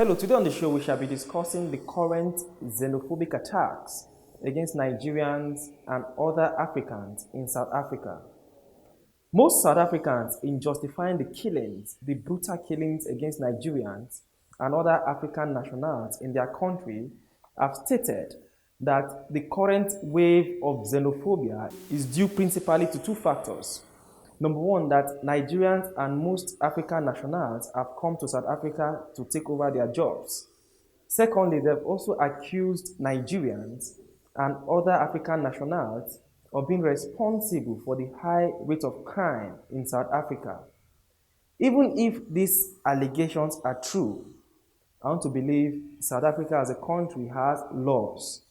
Hello, today on the show we shall be discussing the current xenophobic attacks against Nigerians and other Africans in South Africa. Most South Africans, in justifying the brutal killings against Nigerians and other African nationals in their country, have stated that the current wave of xenophobia is due principally to two factors. Number one, that Nigerians and most African nationals have come to South Africa to take over their jobs. Secondly, they've also accused Nigerians and other African nationals of being responsible for the high rate of crime in South Africa. Even if these allegations are true, I want to believe South Africa as a country has laws.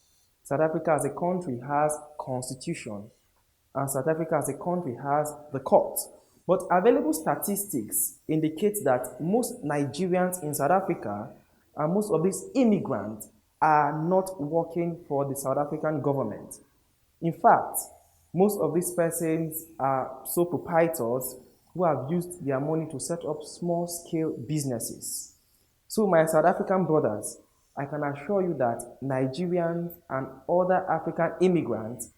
South Africa as a country has constitution. And South Africa as a country has the court. But available statistics indicate that most Nigerians in South Africa and most of these immigrants are not working for the South African government. In fact, most of these persons are sole proprietors who have used their money to set up small-scale businesses. So my South African brothers, I can assure you that Nigerians and other African immigrants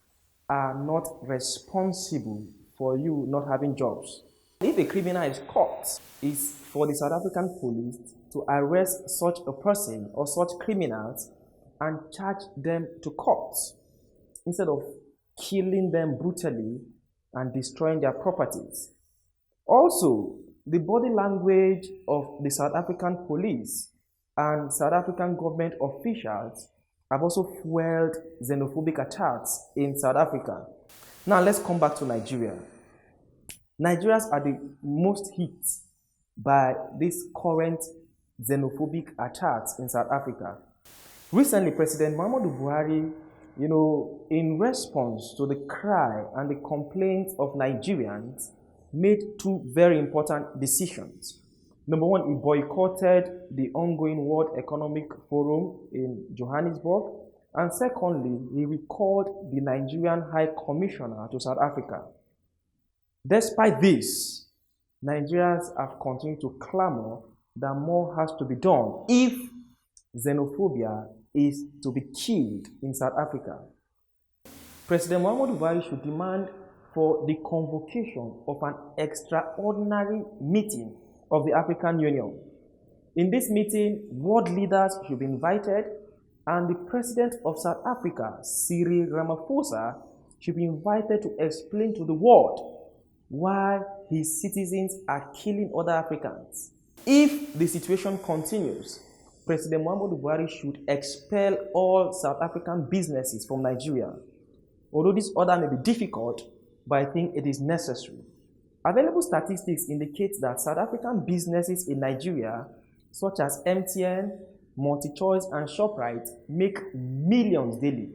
are not responsible for you not having jobs. If a criminal is caught, it's for the South African police to arrest such a person or such criminals and charge them to court instead of killing them brutally and destroying their properties. Also, the body language of the South African police and South African government officials have also fueled xenophobic attacks in South Africa. Now let's come back to Nigeria. Nigerians are the most hit by this current xenophobic attacks in South Africa. Recently, President Muhammadu Buhari, in response to the cry and the complaints of Nigerians, made two very important decisions. Number one, he boycotted the ongoing World Economic Forum in Johannesburg. And secondly, he recalled the Nigerian High Commissioner to South Africa. Despite this, Nigerians have continued to clamor that more has to be done if xenophobia is to be killed in South Africa. President Muhammadu Buhari should demand for the convocation of an extraordinary meeting of the African Union. In this meeting, world leaders should be invited, and the President of South Africa, Cyril Ramaphosa, should be invited to explain to the world why his citizens are killing other Africans. If the situation continues, President Muhammadu Buhari should expel all South African businesses from Nigeria. Although this order may be difficult, but I think it is necessary. Available statistics indicate that South African businesses in Nigeria, such as MTN, MultiChoice, and ShopRite, make millions daily.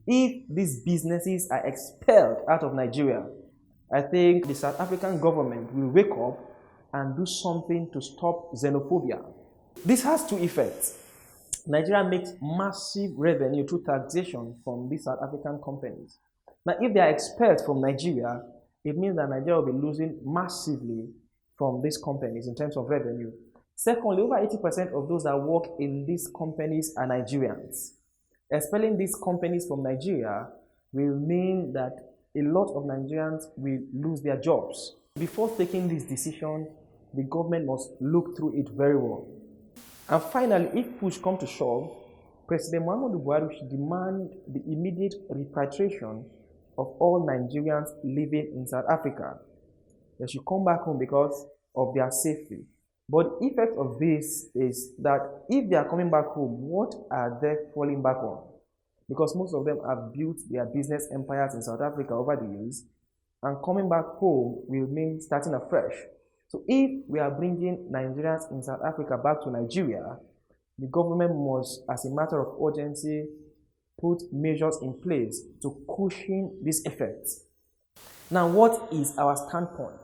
If these businesses are expelled out of Nigeria, I think the South African government will wake up and do something to stop xenophobia. This has two effects. Nigeria makes massive revenue through taxation from these South African companies. Now, if they are expelled from Nigeria, it means that Nigeria will be losing massively from these companies in terms of revenue. Secondly, over 80% of those that work in these companies are Nigerians. Expelling these companies from Nigeria will mean that a lot of Nigerians will lose their jobs. Before taking this decision, the government must look through it very well. And finally, if push comes to shove, President Muhammadu Buhari should demand the immediate repatriation of all Nigerians living in South Africa. They should come back home because of their safety. But the effect of this is that if they are coming back home, what are they falling back on? Because most of them have built their business empires in South Africa over the years, and coming back home will mean starting afresh. So if we are bringing Nigerians in South Africa back to Nigeria, the government must, as a matter of urgency, put measures in place to cushion this effect. Now, what is our standpoint?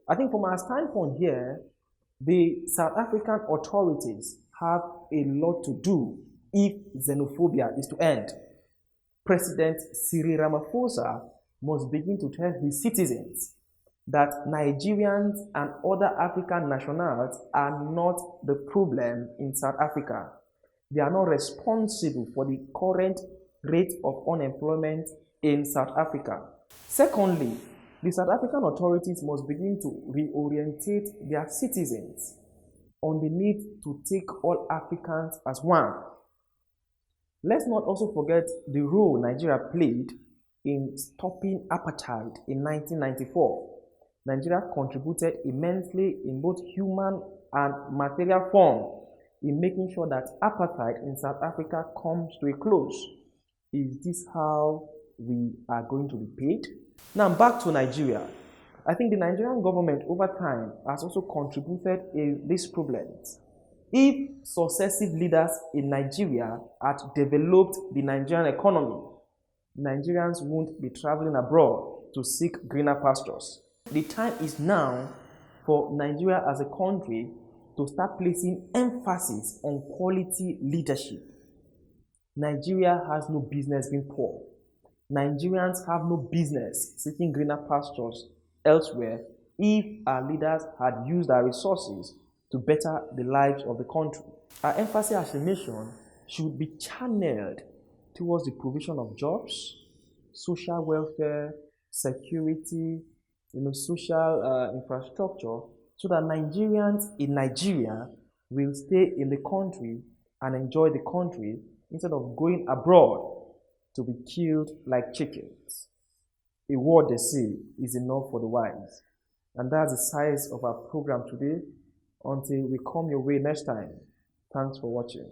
I think from our standpoint here, the South African authorities have a lot to do if xenophobia is to end. President Cyril Ramaphosa must begin to tell his citizens that Nigerians and other African nationals are not the problem in South Africa. They are not responsible for the current rate of unemployment in South Africa. Secondly, the South African authorities must begin to reorientate their citizens on the need to take all Africans as one. Let's not also forget the role Nigeria played in stopping apartheid in 1994. Nigeria contributed immensely in both human and material form in making sure that apartheid in South Africa comes to a close. Is this how we are going to be paid? Now back to Nigeria. I think the Nigerian government over time has also contributed in these problems. If successive leaders in Nigeria had developed the Nigerian economy, Nigerians won't be traveling abroad to seek greener pastures. The time is now for Nigeria as a country to start placing emphasis on quality leadership. Nigeria has no business being poor. Nigerians have no business seeking greener pastures elsewhere if our leaders had used our resources to better the lives of the country. Our emphasis as a nation should be channeled towards the provision of jobs, social welfare, security, social infrastructure, so that Nigerians in Nigeria will stay in the country and enjoy the country instead of going abroad to be killed like chickens. A word they say is enough for the wise. And that's the size of our program today. Until we come your way next time, thanks for watching.